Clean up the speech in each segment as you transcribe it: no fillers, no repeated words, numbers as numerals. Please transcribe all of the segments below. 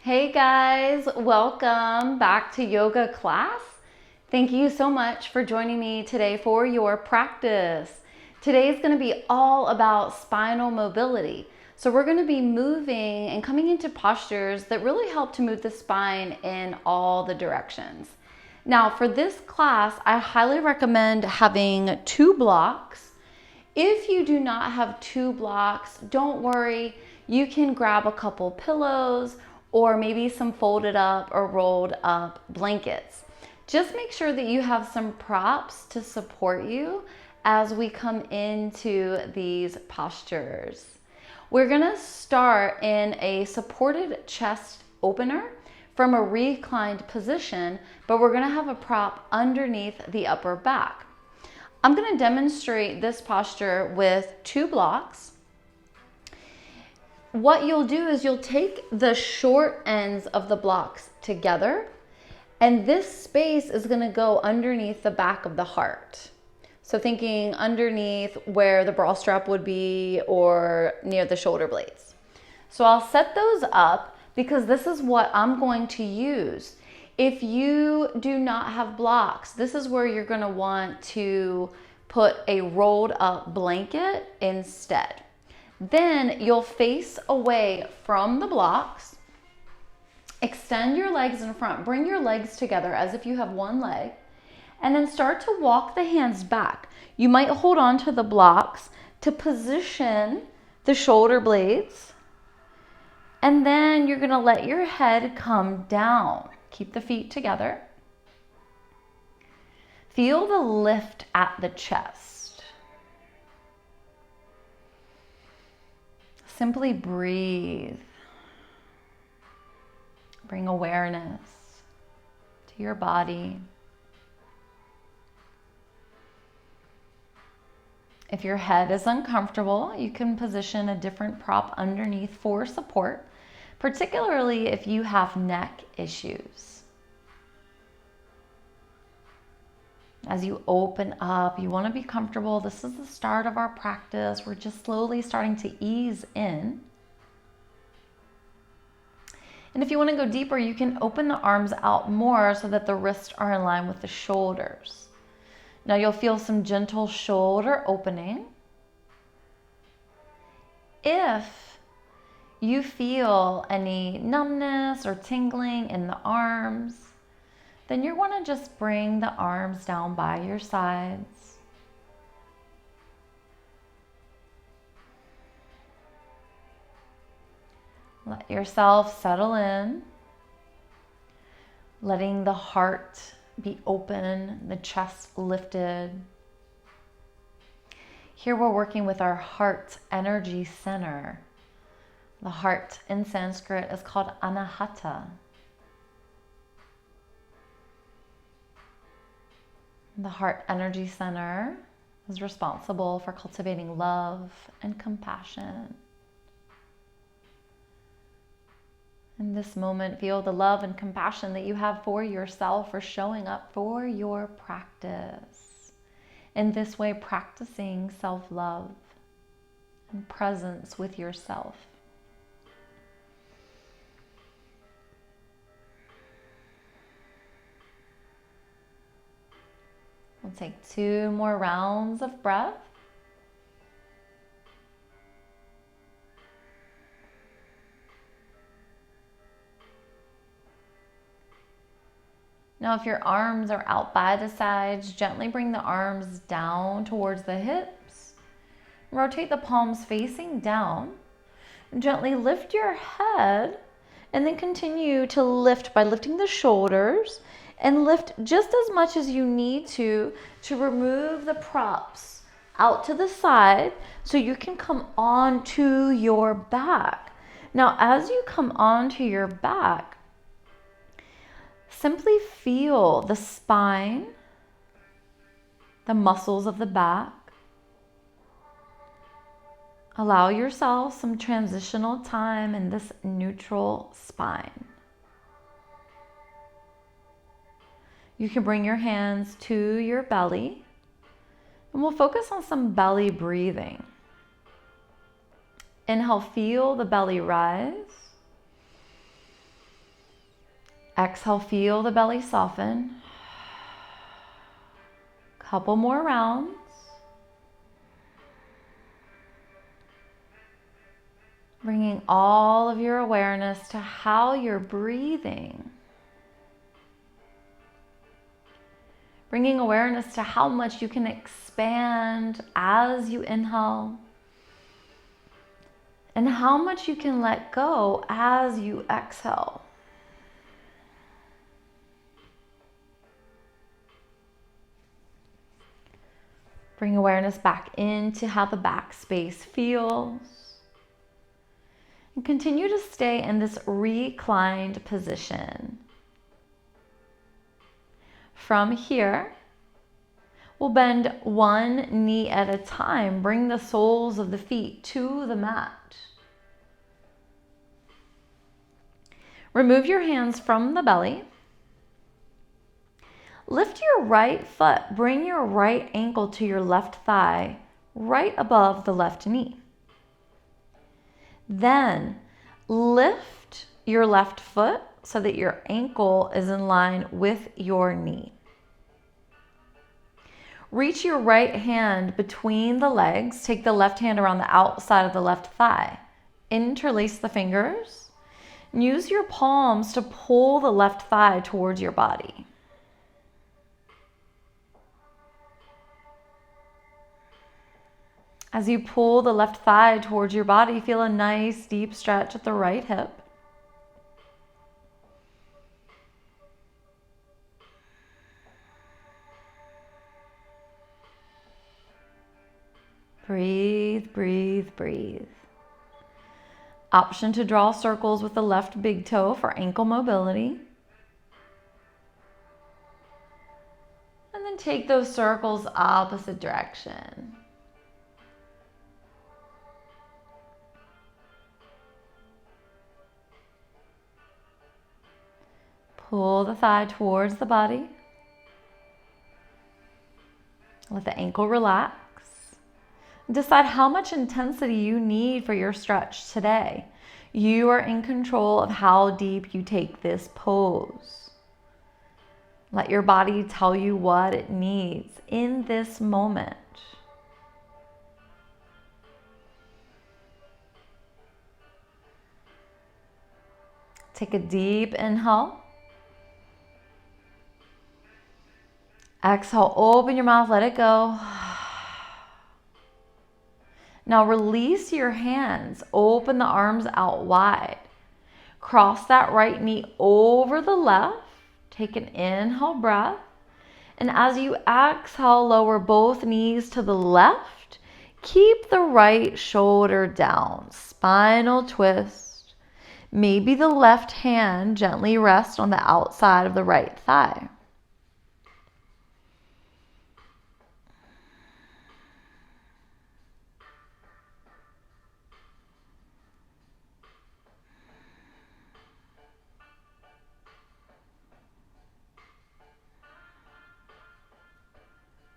Hey guys, welcome back to yoga class. Thank you so much for joining me today for your practice. Today is going to be all about spinal mobility. So we're going to be moving and coming into postures that really help to move the spine in all the directions. Now for this class, I highly recommend having 2 blocks. If you do not have 2 blocks, don't worry. You can grab a couple pillows or maybe some folded up or rolled up blankets. Just make sure that you have some props to support you as we come into these postures. We're gonna start in a supported chest opener from a reclined position, but we're gonna have a prop underneath the upper back. I'm gonna demonstrate this posture with 2 blocks. What you'll do is you'll take the short ends of the blocks together, and this space is going to go underneath the back of the heart. So thinking underneath where the bra strap would be or near the shoulder blades. So I'll set those up because this is what I'm going to use. If you do not have blocks, this is where you're going to want to put a rolled up blanket instead. Then you'll face away from the blocks, extend your legs in front, bring your legs together as if you have one leg, and then start to walk the hands back. You might hold on to the blocks to position the shoulder blades, and then you're gonna let your head come down. Keep the feet together. Feel the lift at the chest. Simply breathe. Bring awareness to your body. If your head is uncomfortable, you can position a different prop underneath for support, particularly if you have neck issues. As you open up, you want to be comfortable. This is the start of our practice. We're just slowly starting to ease in. And if you want to go deeper, you can open the arms out more so that the wrists are in line with the shoulders. Now you'll feel some gentle shoulder opening. If you feel any numbness or tingling in the arms, then you want to just bring the arms down by your sides. Let yourself settle in, letting the heart be open, the chest lifted. Here we're working with our heart energy center. The heart in Sanskrit is called Anahata. The heart energy center is responsible for cultivating love and compassion. In this moment, feel the love and compassion that you have for yourself for showing up for your practice. In this way, practicing self-love and presence with yourself. We'll take 2 more rounds of breath. Now, if your arms are out by the sides, gently bring the arms down towards the hips. Rotate the palms facing down. Gently lift your head and then continue to lift by lifting the shoulders. And lift just as much as you need to remove the props out to the side so you can come onto your back. Now, as you come onto your back, simply feel the spine, the muscles of the back. Allow yourself some transitional time in this neutral spine. You can bring your hands to your belly, and we'll focus on some belly breathing. Inhale, feel the belly rise. Exhale, feel the belly soften. Couple more rounds. Bringing all of your awareness to how you're breathing. Bringing awareness to how much you can expand as you inhale. And how much you can let go as you exhale. Bring awareness back into how the back space feels. And continue to stay in this reclined position. From here, we'll bend one knee at a time. Bring the soles of the feet to the mat. Remove your hands from the belly. Lift your right foot. Bring your right ankle to your left thigh, right above the left knee. Then lift your left foot so that your ankle is in line with your knee. Reach your right hand between the legs. Take the left hand around the outside of the left thigh. Interlace the fingers. Use your palms to pull the left thigh towards your body. As you pull the left thigh towards your body, feel a nice deep stretch at the right hip. Breathe, breathe, breathe. Option to draw circles with the left big toe for ankle mobility. And then take those circles opposite direction. Pull the thigh towards the body. Let the ankle relax. Decide how much intensity you need for your stretch today. You are in control of how deep you take this pose. Let your body tell you what it needs in this moment. Take a deep inhale. Exhale, open your mouth, let it go. Now release your hands, open the arms out wide. Cross that right knee over the left. Take an inhale breath. And as you exhale, lower both knees to the left. Keep the right shoulder down. Spinal twist. Maybe the left hand gently rests on the outside of the right thigh.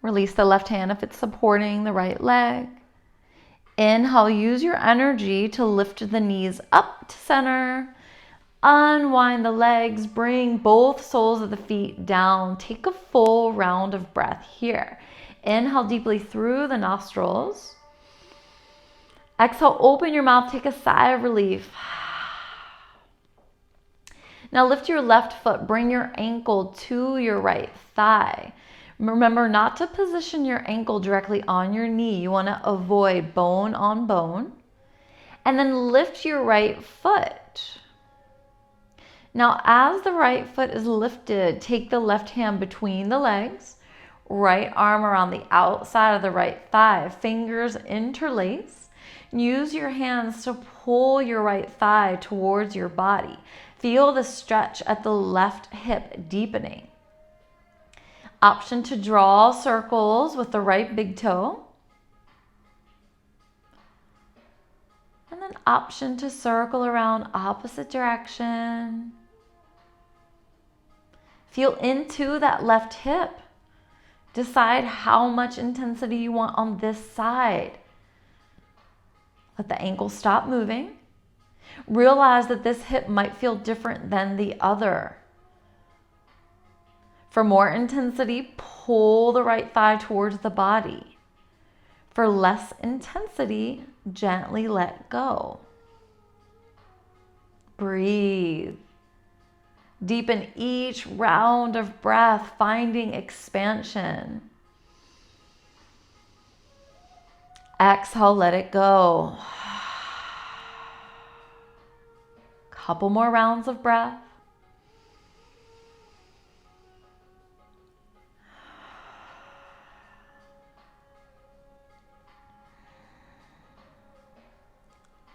Release the left hand if it's supporting the right leg. Inhale, use your energy to lift the knees up to center. Unwind the legs, bring both soles of the feet down. Take a full round of breath here. Inhale deeply through the nostrils. Exhale, open your mouth, take a sigh of relief. Now lift your left foot, bring your ankle to your right thigh. Remember not to position your ankle directly on your knee. You want to avoid bone on bone. And then lift your right foot. Now as the right foot is lifted, take the left hand between the legs. Right arm around the outside of the right thigh. Fingers interlace. Use your hands to pull your right thigh towards your body. Feel the stretch at the left hip deepening. Option to draw circles with the right big toe. And then option to circle around opposite direction. Feel into that left hip. Decide how much intensity you want on this side. Let the ankle stop moving. Realize that this hip might feel different than the other. For more intensity, pull the right thigh towards the body. For less intensity, gently let go. Breathe. Deepen each round of breath, finding expansion. Exhale, let it go. Couple more rounds of breath.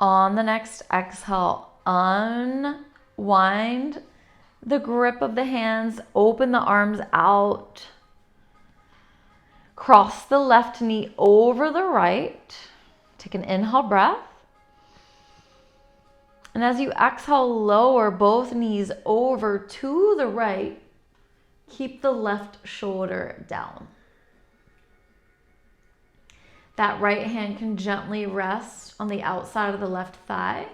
On the next exhale, unwind the grip of the hands, open the arms out. Cross the left knee over the right. Take an inhale breath. And as you exhale, lower both knees over to the right. Keep the left shoulder down. That right hand can gently rest on the outside of the left thigh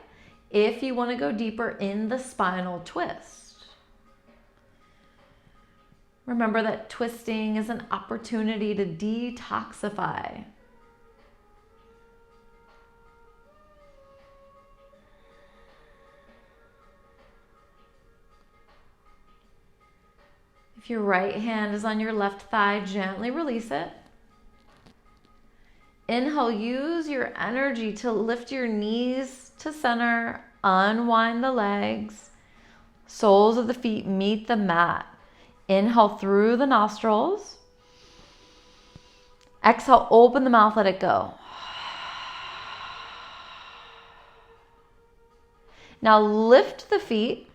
if you want to go deeper in the spinal twist. Remember that twisting is an opportunity to detoxify. If your right hand is on your left thigh, gently release it. Inhale, use your energy to lift your knees to center, unwind the legs, soles of the feet meet the mat. Inhale through the nostrils. Exhale, open the mouth, let it go. Now lift the feet,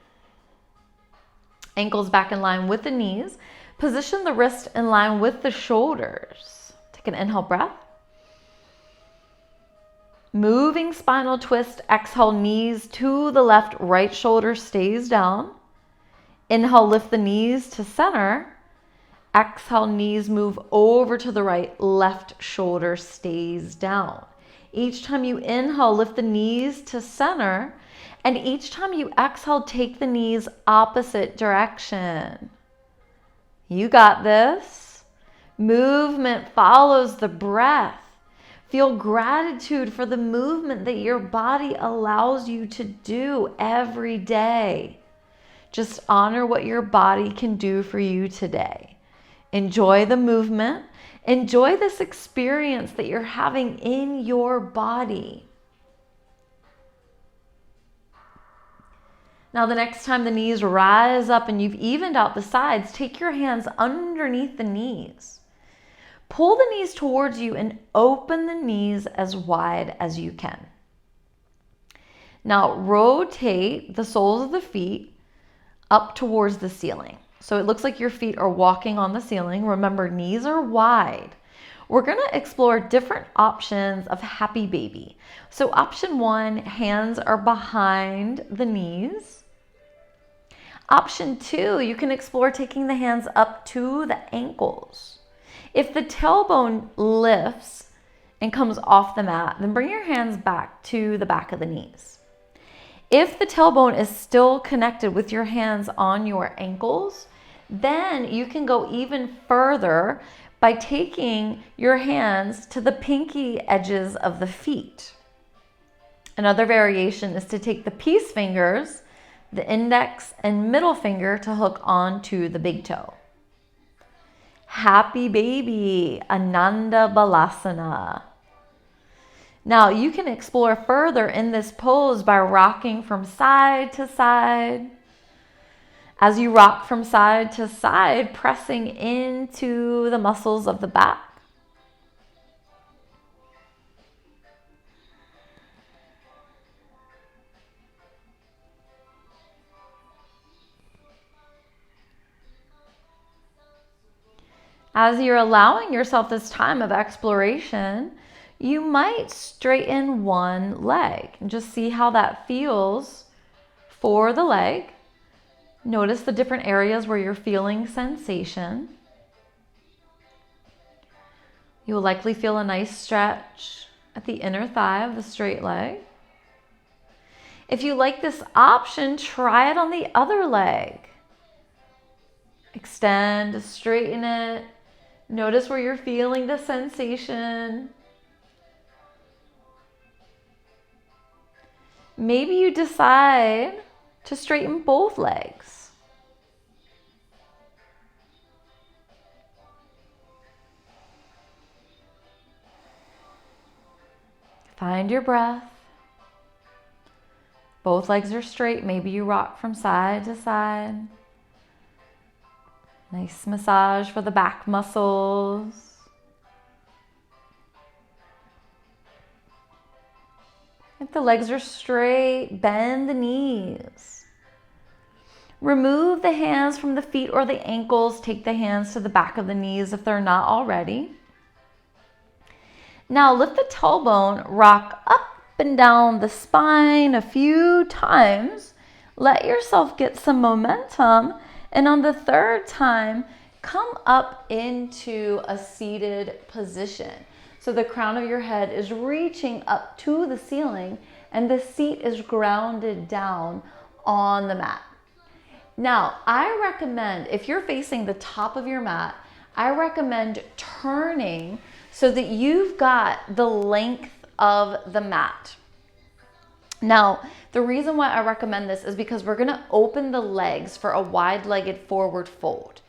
ankles back in line with the knees. Position the wrist in line with the shoulders. Take an inhale breath. Moving spinal twist, exhale, knees to the left, right shoulder stays down. Inhale, lift the knees to center. Exhale, knees move over to the right, left shoulder stays down. Each time you inhale, lift the knees to center. And each time you exhale, take the knees opposite direction. You got this. Movement follows the breath. Feel gratitude for the movement that your body allows you to do every day. Just honor what your body can do for you today. Enjoy the movement. Enjoy this experience that you're having in your body. Now, the next time the knees rise up and you've evened out the sides, take your hands underneath the knees. Pull the knees towards you and open the knees as wide as you can. Now, rotate the soles of the feet up towards the ceiling. So it looks like your feet are walking on the ceiling. Remember, knees are wide. We're going to explore different options of happy baby. So option 1, hands are behind the knees. Option 2, you can explore taking the hands up to the ankles. If the tailbone lifts and comes off the mat, then bring your hands back to the back of the knees. If the tailbone is still connected with your hands on your ankles, then you can go even further by taking your hands to the pinky edges of the feet. Another variation is to take the peace fingers, the index and middle finger, to hook onto the big toe. Happy baby, Ananda Balasana. Now you can explore further in this pose by rocking from side to side. As you rock from side to side, pressing into the muscles of the back. As you're allowing yourself this time of exploration, you might straighten one leg and just see how that feels for the leg. Notice the different areas where you're feeling sensation. You will likely feel a nice stretch at the inner thigh of the straight leg. If you like this option, try it on the other leg. Extend, straighten it. Notice where you're feeling the sensation. Maybe you decide to straighten both legs. Find your breath. Both legs are straight. Maybe you rock from side to side. Nice massage for the back muscles. If the legs are straight, bend the knees. Remove the hands from the feet or the ankles. Take the hands to the back of the knees if they're not already. Now lift the tailbone, rock up and down the spine a few times. Let yourself get some momentum. And on the third time, come up into a seated position. So the crown of your head is reaching up to the ceiling and the seat is grounded down on the mat. Now, I recommend, if you're facing the top of your mat, I recommend turning so that you've got the length of the mat. Now, the reason why I recommend this is because we're gonna open the legs for a wide-legged forward fold.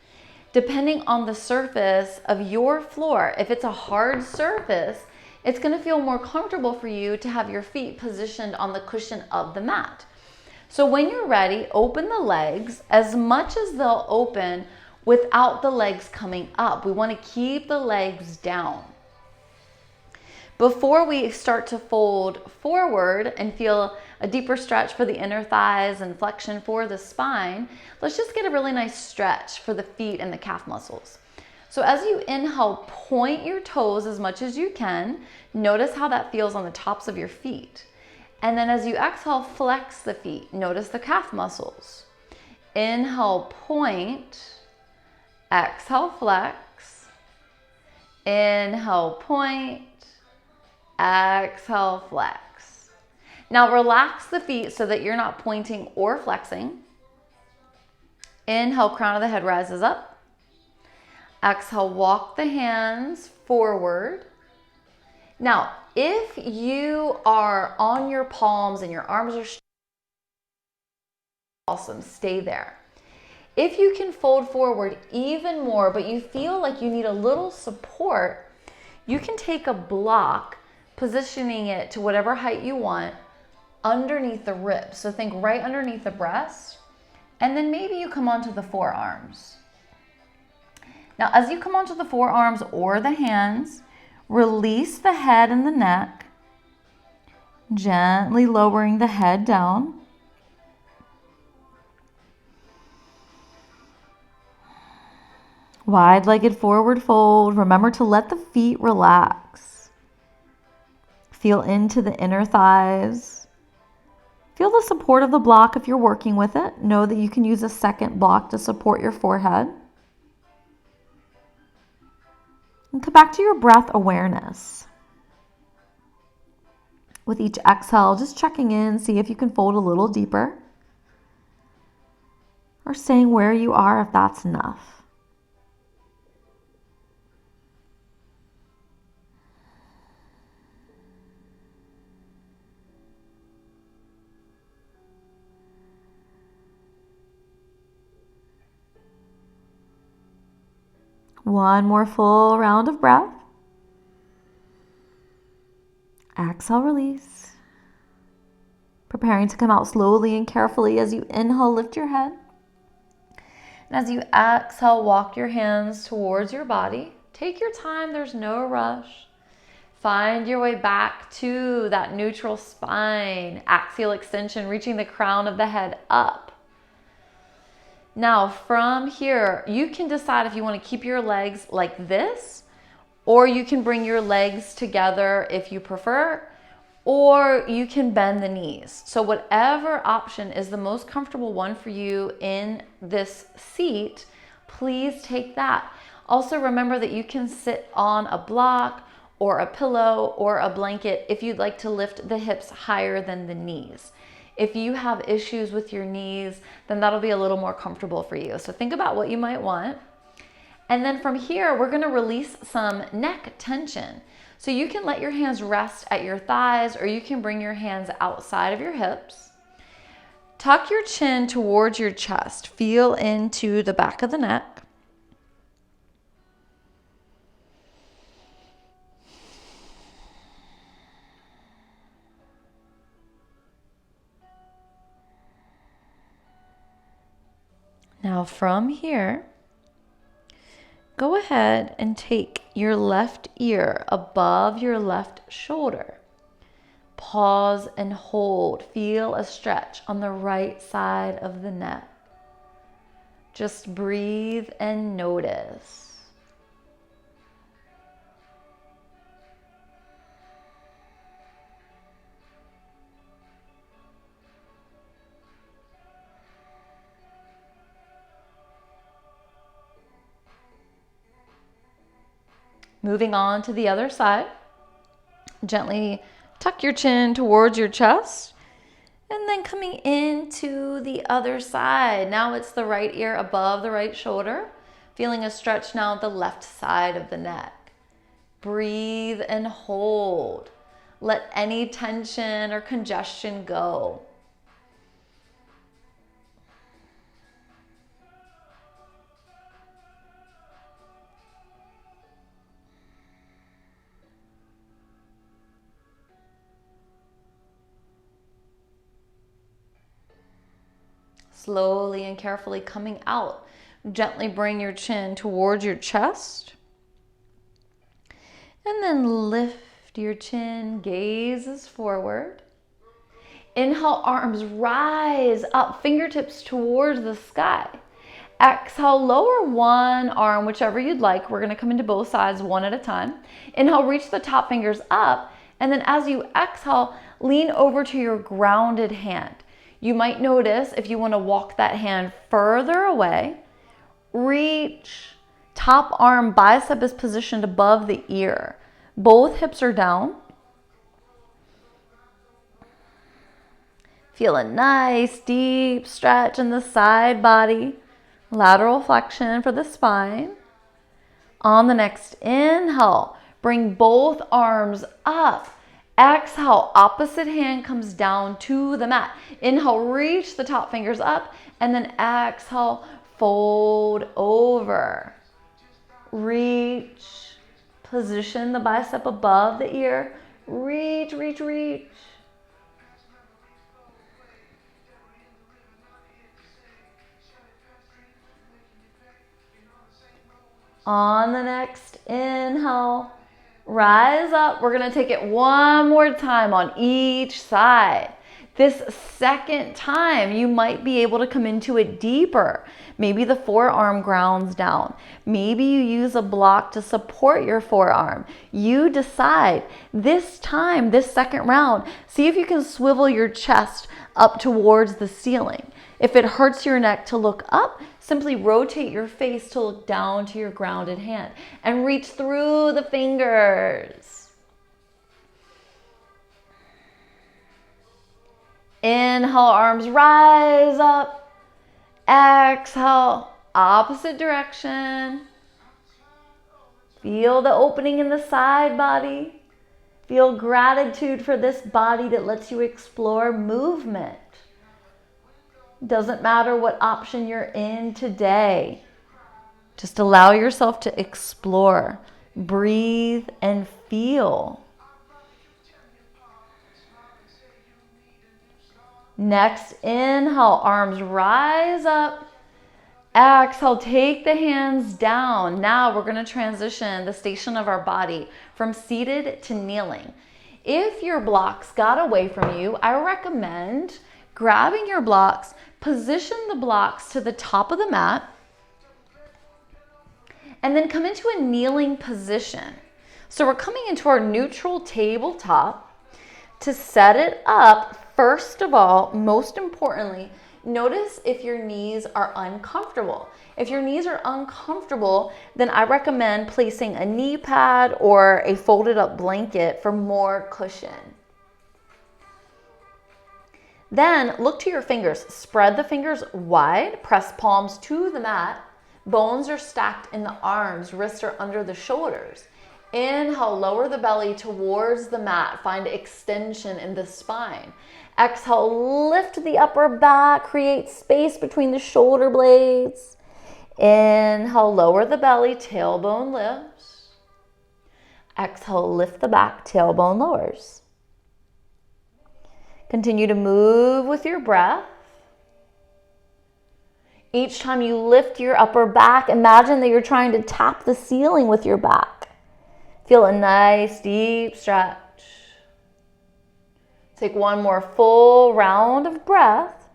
Depending on the surface of your floor, if it's a hard surface, it's gonna feel more comfortable for you to have your feet positioned on the cushion of the mat. So when you're ready, open the legs as much as they'll open without the legs coming up. We wanna keep the legs down. Before we start to fold forward and feel a deeper stretch for the inner thighs and flexion for the spine, let's just get a really nice stretch for the feet and the calf muscles. So as you inhale, point your toes as much as you can. Notice how that feels on the tops of your feet. And then as you exhale, flex the feet. Notice the calf muscles. Inhale, point. Exhale, flex. Inhale, point. Exhale, flex. Now relax the feet so that you're not pointing or flexing. Inhale, crown of the head rises up. Exhale, walk the hands forward. Now, if you are on your palms and your arms are straight, awesome, stay there. If you can fold forward even more, but you feel like you need a little support, you can take a block, positioning it to whatever height you want underneath the ribs. So think right underneath the breast, and then maybe you come onto the forearms. Now, as you come onto the forearms or the hands, release the head and the neck, gently lowering the head down. Wide-legged forward fold. Remember to let the feet relax. Feel into the inner thighs. Feel the support of the block if you're working with it. Know that you can use a second block to support your forehead. And come back to your breath awareness. With each exhale, just checking in, see if you can fold a little deeper. Or staying where you are if that's enough. One more full round of breath. Exhale, release. Preparing to come out slowly and carefully as you inhale, lift your head. And as you exhale, walk your hands towards your body. Take your time, there's no rush. Find your way back to that neutral spine, axial extension, reaching the crown of the head up. Now from here, you can decide if you want to keep your legs like this, or you can bring your legs together if you prefer, or you can bend the knees. So whatever option is the most comfortable one for you in this seat, please take that. Also remember that you can sit on a block or a pillow or a blanket if you'd like to lift the hips higher than the knees. If you have issues with your knees, then that'll be a little more comfortable for you. So think about what you might want. And then from here, we're gonna release some neck tension. So you can let your hands rest at your thighs, or you can bring your hands outside of your hips. Tuck your chin towards your chest. Feel into the back of the neck. Now from here, go ahead and take your left ear above your left shoulder. Pause and hold. Feel a stretch on the right side of the neck. Just breathe and notice. Moving on to the other side, gently tuck your chin towards your chest, and then coming into the other side. Now it's the right ear above the right shoulder, feeling a stretch now at the left side of the neck. Breathe and hold. Let any tension or congestion go. Slowly and carefully coming out. Gently bring your chin towards your chest. And then lift your chin, gazes forward. Inhale, arms rise up, fingertips towards the sky. Exhale, lower one arm, whichever you'd like. We're gonna come into both sides one at a time. Inhale, reach the top fingers up. And then as you exhale, lean over to your grounded hand. You might notice if you want to walk that hand further away, reach, top arm, bicep is positioned above the ear. Both hips are down. Feel a nice deep stretch in the side body, lateral flexion for the spine. On the next inhale, bring both arms up. Exhale, opposite hand comes down to the mat. Inhale, reach the top fingers up, and then exhale, fold over. Reach, position the bicep above the ear. Reach, reach, reach. On the next inhale, rise up. We're gonna take it one more time on each side. This second time, you might be able to come into it deeper. Maybe the forearm grounds down. Maybe you use a block to support your forearm. You decide. This time, this second round, see if you can swivel your chest up towards the ceiling. If it hurts your neck to look up, simply rotate your face to look down to your grounded hand and reach through the fingers. Inhale, arms rise up. Exhale, opposite direction. Feel the opening in the side body. Feel gratitude for this body that lets you explore movement. Doesn't matter what option you're in today. Just allow yourself to explore, breathe, and feel. Next, inhale, arms rise up. Exhale, take the hands down. Now we're going to transition the station of our body from seated to kneeling. If your blocks got away from you, I recommend grabbing your blocks, position the blocks to the top of the mat, and then come into a kneeling position. So we're coming into our neutral tabletop. To set it up, first of all, most importantly, Notice if your knees are uncomfortable. If your knees are uncomfortable, then I recommend placing a knee pad or a folded up blanket for more cushion. Then look to your fingers. Spread the fingers wide, press palms to the mat. Bones are stacked in the arms, wrists are under the shoulders. Inhale, lower the belly towards the mat. Find extension in the spine. Exhale, lift the upper back, create space between the shoulder blades. Inhale, lower the belly, tailbone lifts. Exhale, lift the back, tailbone lowers. Continue to move with your breath. Each time you lift your upper back, imagine that you're trying to tap the ceiling with your back. Feel a nice deep stretch. Take one more full round of breath.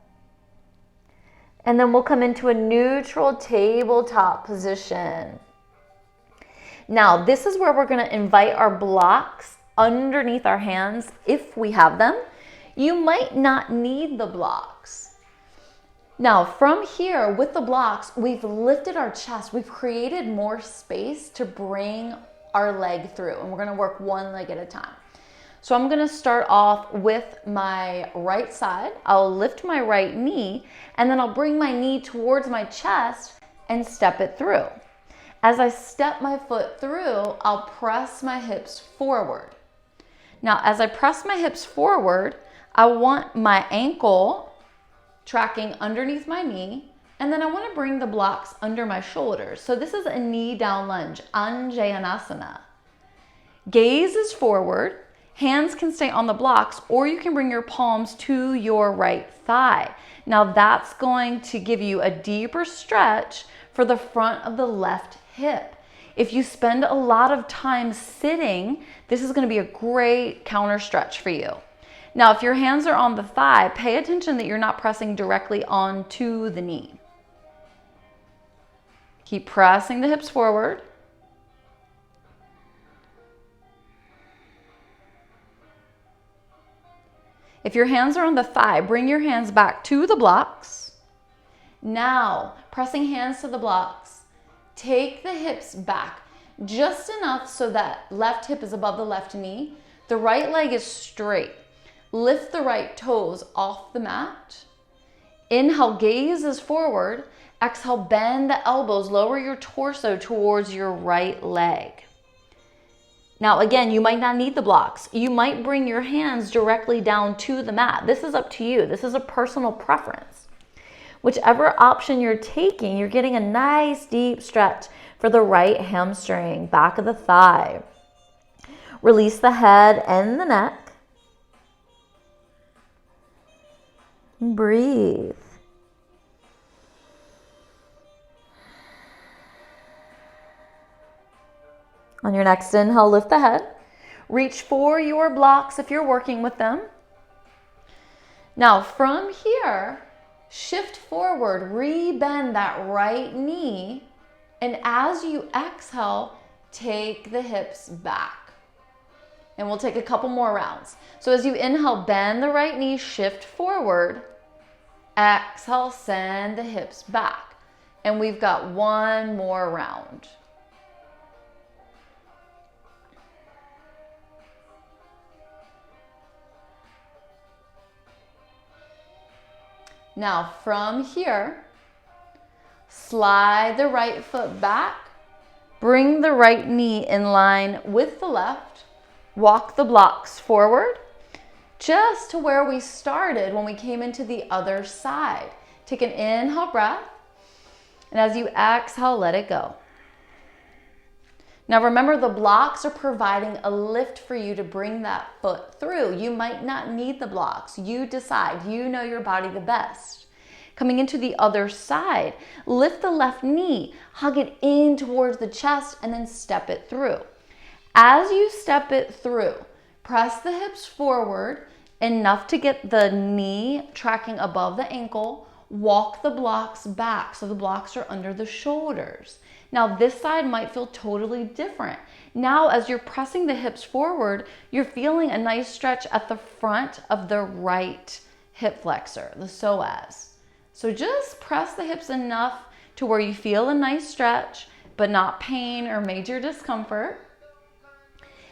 And then we'll come into a neutral tabletop position. Now, this is where we're going to invite our blocks underneath our hands if we have them. You might not need the blocks. Now, from here, with the blocks, we've lifted our chest. We've created more space to bring our leg through, and we're going to work one leg at a time. So I'm going to start off with my right side. I'll lift my right knee, and then I'll bring my knee towards my chest and step it through. As I step my foot through, I'll press my hips forward. Now, as I press my hips forward, I want my ankle tracking underneath my knee, and then I want to bring the blocks under my shoulders. So this is a knee down lunge, Anjanasana. Gaze is forward, hands can stay on the blocks, or you can bring your palms to your right thigh. Now that's going to give you a deeper stretch for the front of the left hip. If you spend a lot of time sitting, this is going to be a great counter stretch for you. Now, if your hands are on the thigh, pay attention that you're not pressing directly onto the knee. Keep pressing the hips forward. If your hands are on the thigh, bring your hands back to the blocks. Now, pressing hands to the blocks, take the hips back just enough so that left hip is above the left knee. The right leg is straight. Lift the right toes off the mat. Inhale, gaze is forward. Exhale, bend the elbows, lower your torso towards your right leg. Now again, you might not need the blocks. You might bring your hands directly down to the mat. This is up to you. This is a personal preference. Whichever option you're taking, you're getting a nice deep stretch for the right hamstring, back of the thigh. Release the head and the neck. Breathe. On your next inhale, lift the head. Reach for your blocks if you're working with them. Now from here, shift forward, rebend that right knee, and as you exhale, take the hips back. And we'll take a couple more rounds. So as you inhale, bend the right knee, shift forward. Exhale, send the hips back. And we've got one more round. Now from here, slide the right foot back, bring the right knee in line with the left, walk the blocks forward, just to where we started when we came into the other side. Take an inhale breath, and as you exhale, let it go. Now remember, the blocks are providing a lift for you to bring that foot through. You might not need the blocks. You decide. You know your body the best. Coming into the other side, lift the left knee, hug it in towards the chest, and then step it through. As you step it through, press the hips forward enough to get the knee tracking above the ankle. Walk the blocks back so the blocks are under the shoulders. Now this side might feel totally different. Now as you're pressing the hips forward, you're feeling a nice stretch at the front of the right hip flexor, the psoas. So just press the hips enough to where you feel a nice stretch, but not pain or major discomfort.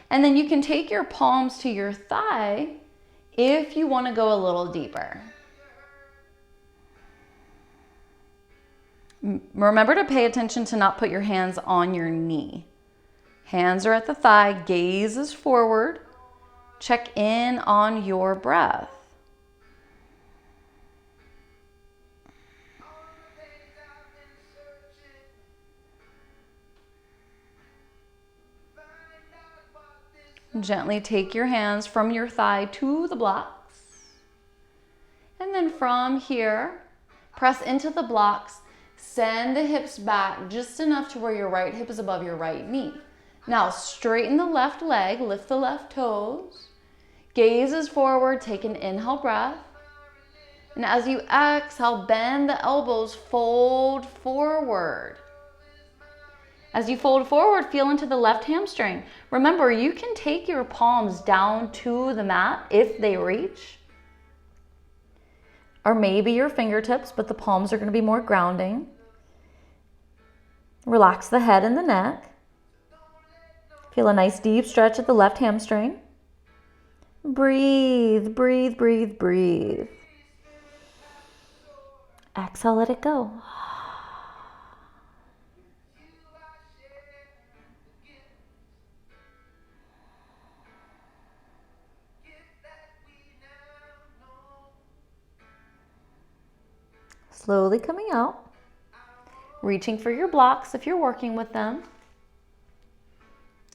And then you can take your palms to your thigh if you want to go a little deeper. Remember to pay attention to not put your hands on your knee. Hands are at the thigh, gaze is forward. Check in on your breath. Gently take your hands from your thigh to the blocks. And then from here, press into the blocks. Send the hips back just enough to where your right hip is above your right knee. Now straighten the left leg, lift the left toes. Gaze is forward, take an inhale breath. And as you exhale, bend the elbows, fold forward. As you fold forward, feel into the left hamstring. Remember, you can take your palms down to the mat if they reach. Or maybe your fingertips, but the palms are going to be more grounding. Relax the head and the neck. Feel a nice deep stretch at the left hamstring. Breathe, breathe, breathe, breathe. Exhale, let it go. Slowly coming out, reaching for your blocks if you're working with them.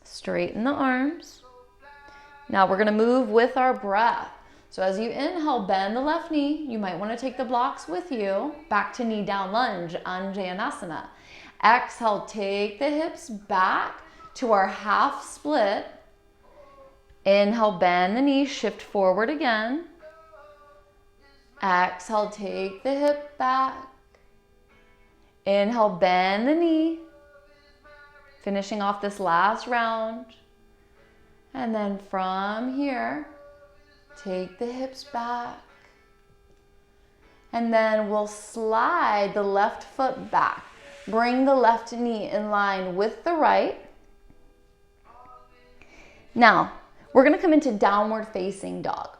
Straighten the arms. Now we're going to move with our breath. So as you inhale, bend the left knee. You might want to take the blocks with you. Back to knee down lunge, Anjanasana. Exhale, take the hips back to our half split. Inhale, bend the knees, shift forward again. Exhale, take the hip back. Inhale, bend the knee. Finishing off this last round. And then from here, take the hips back. And then we'll slide the left foot back. Bring the left knee in line with the right. Now, we're going to come into downward facing dog.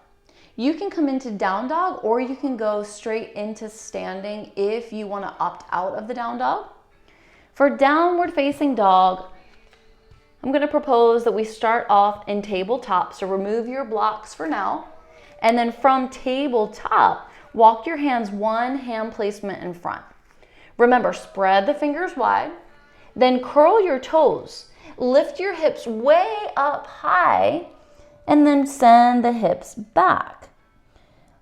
You can come into down dog or you can go straight into standing if you want to opt out of the down dog. For downward facing dog, I'm going to propose that we start off in tabletop. So remove your blocks for now. And then from tabletop, walk your hands one hand placement in front. Remember, spread the fingers wide. Then curl your toes. Lift your hips way up high. And then send the hips back.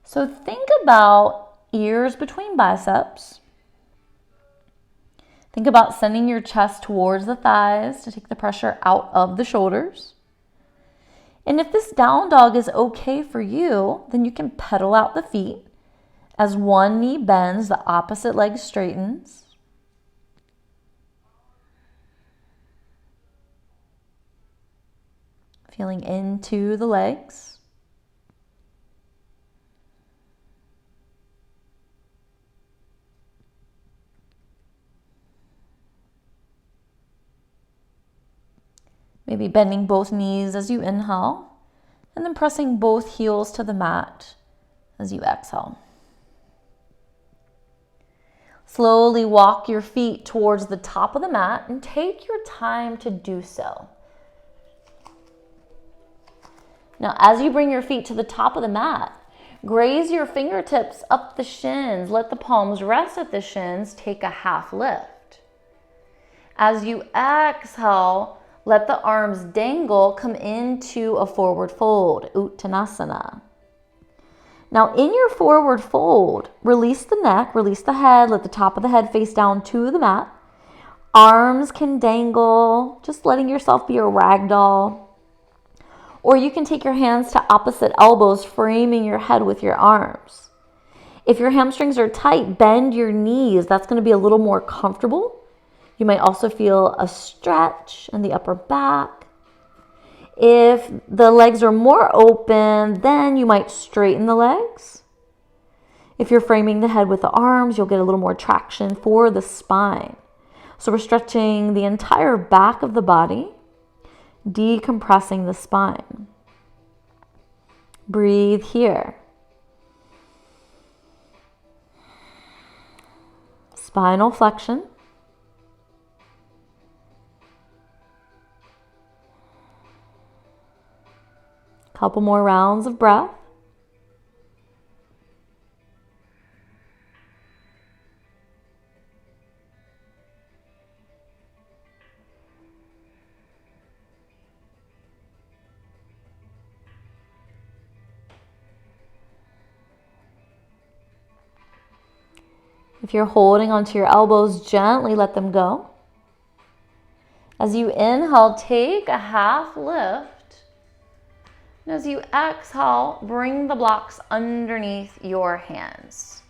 So think about ears between biceps. Think about sending your chest towards the thighs to take the pressure out of the shoulders. And if this down dog is okay for you, then you can pedal out the feet. As one knee bends, the opposite leg straightens. Feeling into the legs. Maybe bending both knees as you inhale, and then pressing both heels to the mat as you exhale. Slowly walk your feet towards the top of the mat and take your time to do so. Now, as you bring your feet to the top of the mat, graze your fingertips up the shins. Let the palms rest at the shins. Take a half lift. As you exhale, let the arms dangle, come into a forward fold, Uttanasana. Now in your forward fold, release the neck, release the head, let the top of the head face down to the mat. Arms can dangle, just letting yourself be a rag doll. Or you can take your hands to opposite elbows, framing your head with your arms. If your hamstrings are tight, bend your knees. That's going to be a little more comfortable. You might also feel a stretch in the upper back. If the legs are more open, then you might straighten the legs. If you're framing the head with the arms, you'll get a little more traction for the spine. So we're stretching the entire back of the body, decompressing the spine. Breathe here. Spinal flexion. Couple more rounds of breath. If you're holding onto your elbows, gently let them go. As you inhale, take a half lift. And as you exhale, bring the blocks underneath your hands.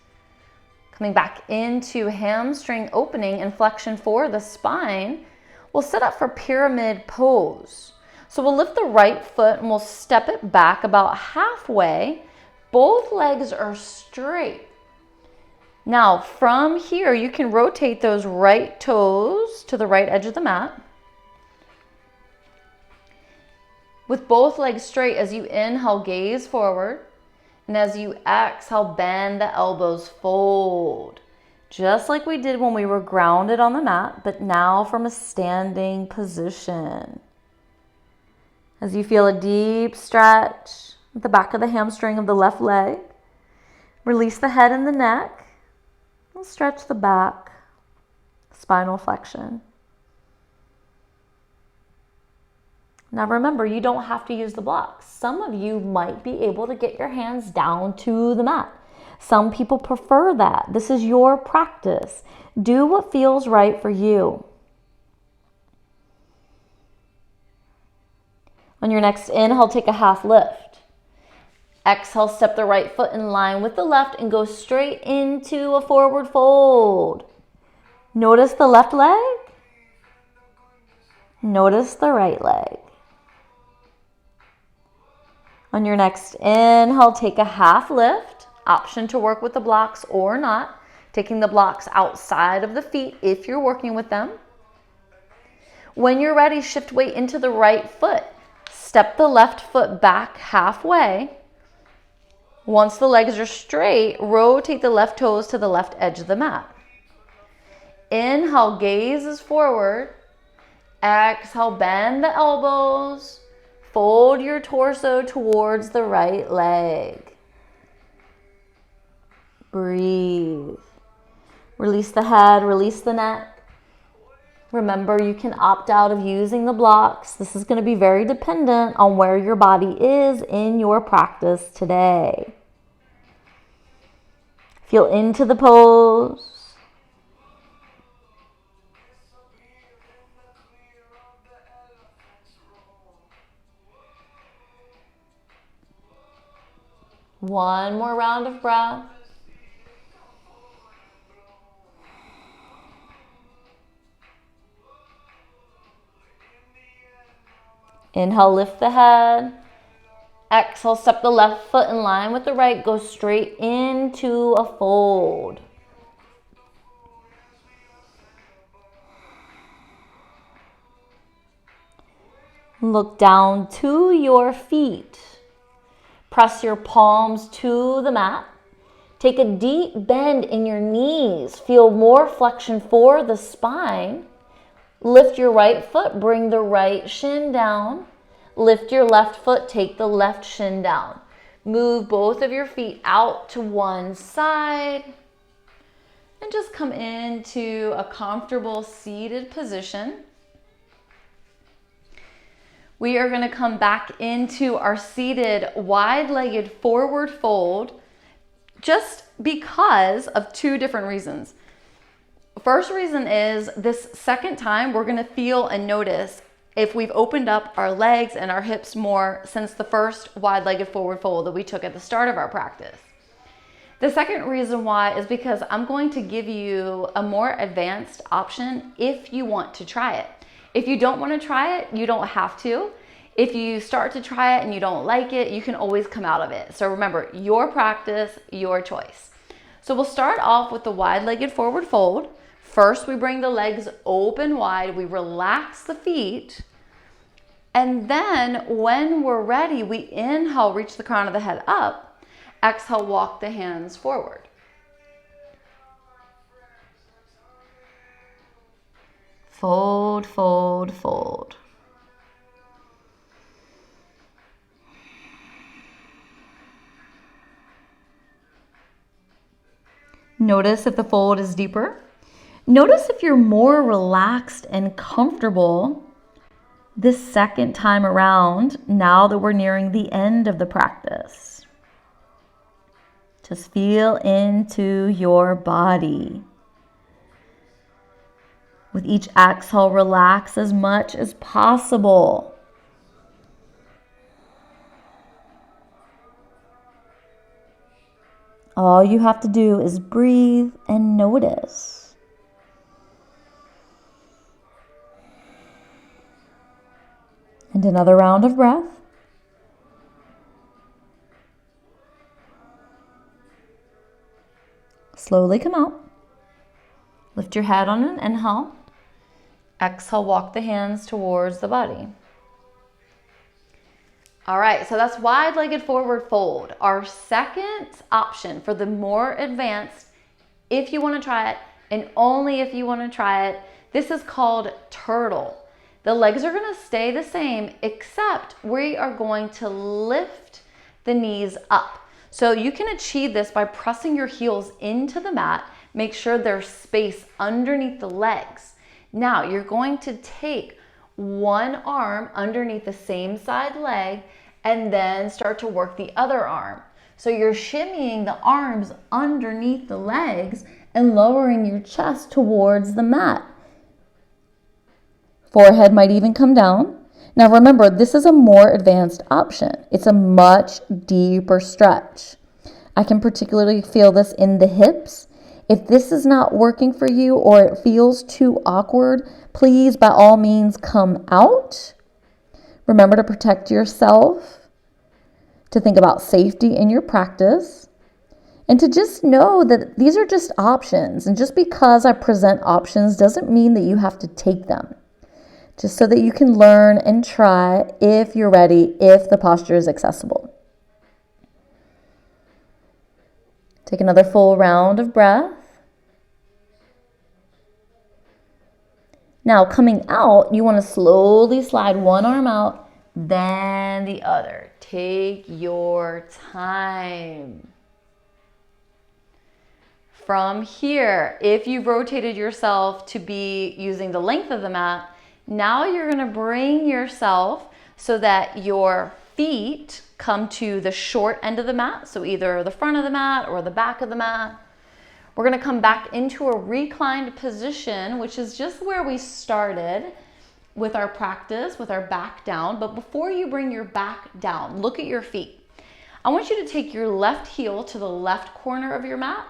Coming back into hamstring opening and flexion for the spine, we'll set up for pyramid pose. So we'll lift the right foot and we'll step it back about halfway. Both legs are straight. Now, from here, you can rotate those right toes to the right edge of the mat. With both legs straight, as you inhale, gaze forward. And as you exhale, bend the elbows, fold. Just like we did when we were grounded on the mat, but now from a standing position. As you feel a deep stretch at the back of the hamstring of the left leg, release the head and the neck. We'll stretch the back, spinal flexion. Now remember, you don't have to use the blocks. Some of you might be able to get your hands down to the mat. Some people prefer that. This is your practice. Do what feels right for you. On your next inhale, take a half lift. Exhale, step the right foot in line with the left and go straight into a forward fold. Notice the left leg. Notice the right leg. On your next inhale, take a half lift. Option to work with the blocks or not. Taking the blocks outside of the feet if you're working with them. When you're ready, shift weight into the right foot. Step the left foot back halfway. Once the legs are straight, rotate the left toes to the left edge of the mat. Inhale, gazes forward. Exhale, bend the elbows. Fold your torso towards the right leg. Breathe. Release the head, release the neck. Remember, you can opt out of using the blocks. This is going to be very dependent on where your body is in your practice today. Feel into the pose. One more round of breath. Inhale, lift the head. Exhale, step the left foot in line with the right. Go straight into a fold. Look down to your feet. Press your palms to the mat. Take a deep bend in your knees. Feel more flexion for the spine. Lift your right foot, bring the right shin down. Lift your left foot, take the left shin down. Move both of your feet out to one side. And just come into a comfortable seated position. We are going to come back into our seated wide-legged forward fold just because of two different reasons. First reason is this second time we're going to feel and notice if we've opened up our legs and our hips more since the first wide-legged forward fold that we took at the start of our practice. The second reason why is because I'm going to give you a more advanced option if you want to try it. If you don't want to try it, you don't have to. If you start to try it and you don't like it, you can always come out of it. So remember, your practice, your choice. So we'll start off with the wide-legged forward fold. First, we bring the legs open wide. We relax the feet. And then when we're ready, we inhale, reach the crown of the head up. Exhale, walk the hands forward. Fold, fold, fold. Notice if the fold is deeper. Notice if you're more relaxed and comfortable this second time around, now that we're nearing the end of the practice. Just feel into your body. With each exhale, relax as much as possible. All you have to do is breathe and notice. And another round of breath. Slowly come out. Lift your head on an inhale. Exhale, walk the hands towards the body. All right, so that's wide-legged forward fold. Our second option for the more advanced, if you want to try it, and only if you want to try it, this is called turtle. The legs are going to stay the same, except we are going to lift the knees up. So you can achieve this by pressing your heels into the mat. Make sure there's space underneath the legs. Now you're going to take one arm underneath the same side leg and then start to work the other arm. So you're shimmying the arms underneath the legs and lowering your chest towards the mat. Forehead might even come down. Now remember, this is a more advanced option. It's a much deeper stretch. I can particularly feel this in the hips. If this is not working for you or it feels too awkward, please by all means come out. Remember to protect yourself, to think about safety in your practice, and to just know that these are just options. And just because I present options doesn't mean that you have to take them. Just so that you can learn and try if you're ready, if the posture is accessible. Take another full round of breath. Now coming out, you want to slowly slide one arm out, then the other. Take your time. From here, if you've rotated yourself to be using the length of the mat, now you're going to bring yourself so that your feet come to the short end of the mat, so either the front of the mat or the back of the mat. We're going to come back into a reclined position, which is just where we started with our practice, with our back down. But before you bring your back down, look at your feet. I want you to take your left heel to the left corner of your mat,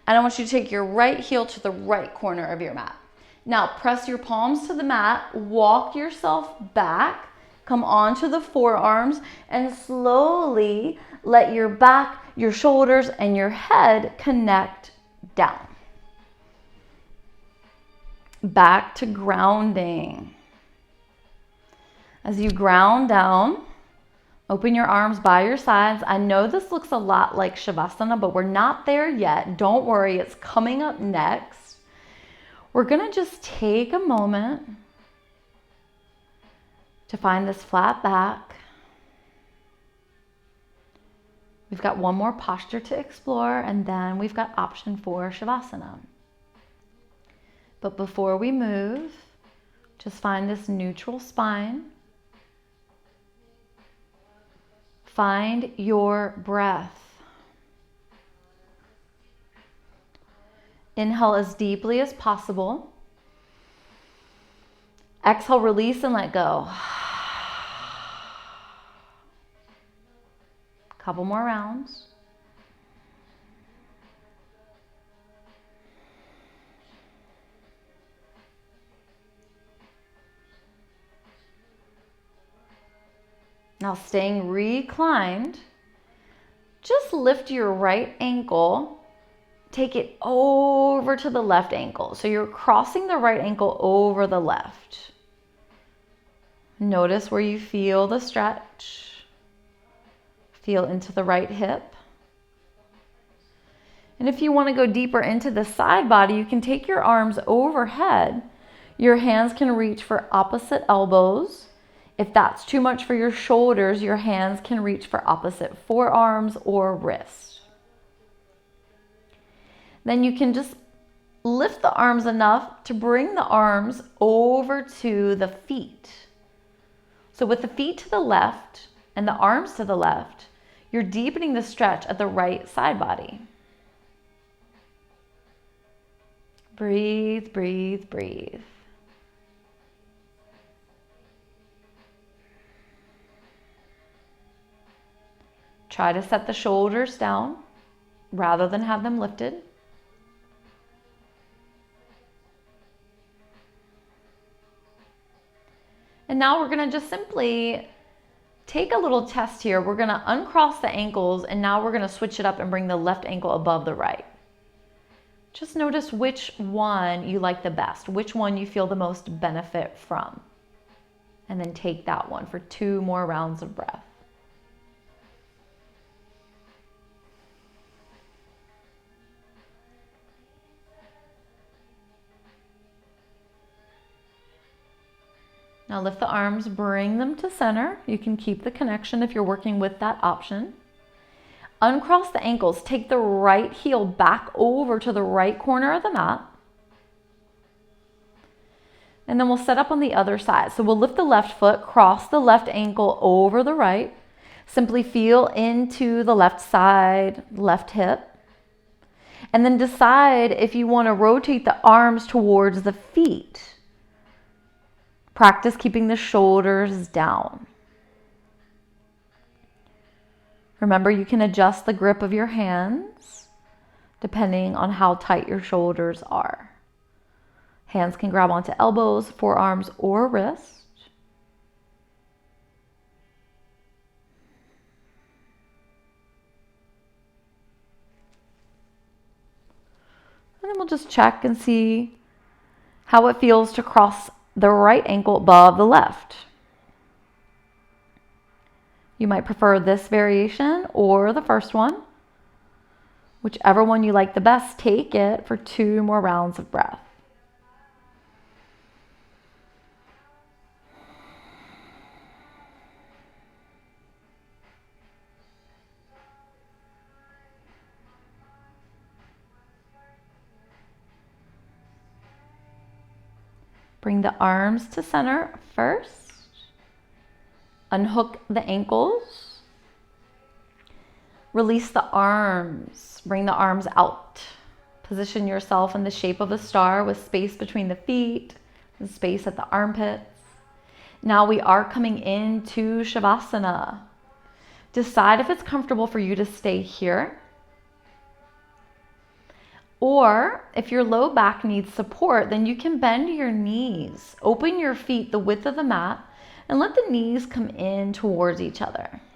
and I want you to take your right heel to the right corner of your mat. Now press your palms to the mat, walk yourself back, come onto the forearms, and slowly let your back, your shoulders, and your head connect down. Back to grounding. As you ground down, open your arms by your sides. I know this looks a lot like Shavasana, but we're not there yet. Don't worry, it's coming up next. We're going to just take a moment to find this flat back. We've got one more posture to explore, and then we've got option 4, Shavasana. But before we move, just find this neutral spine. Find your breath. Inhale as deeply as possible. Exhale, release and let go. Couple more rounds. Now staying reclined, just lift your right ankle take it over to the left ankle. So you're crossing the right ankle over the left. Notice where you feel the stretch. Feel into the right hip. And if you want to go deeper into the side body, you can take your arms overhead. Your hands can reach for opposite elbows. If that's too much for your shoulders, your hands can reach for opposite forearms or wrists. Then you can just lift the arms enough to bring the arms over to the feet. So with the feet to the left and the arms to the left, you're deepening the stretch at the right side body. Breathe, breathe, breathe. Try to set the shoulders down rather than have them lifted. And now we're going to just simply take a little test here. We're going to uncross the ankles, and now we're going to switch it up and bring the left ankle above the right. Just notice which one you like the best, which one you feel the most benefit from. And then take that one for 2 more rounds of breath. Now lift the arms, bring them to center. You can keep the connection if you're working with that option. Uncross the ankles. Take the right heel back over to the right corner of the mat. And then we'll set up on the other side. So we'll lift the left foot, cross the left ankle over the right. Simply feel into the left side, left hip. And then decide if you want to rotate the arms towards the feet. Practice keeping the shoulders down. Remember, you can adjust the grip of your hands depending on how tight your shoulders are. Hands can grab onto elbows, forearms, or wrists. And then we'll just check and see how it feels to cross the right ankle above the left. You might prefer this variation or the first one. Whichever one you like the best, take it for 2 more rounds of breath. Bring the arms to center first. Unhook the ankles. Release the arms. Bring the arms out. Position yourself in the shape of a star with space between the feet and space at the armpits. Now we are coming into Shavasana. Decide if it's comfortable for you to stay here. Or if your low back needs support, then you can bend your knees. Open your feet the width of the mat and let the knees come in towards each other.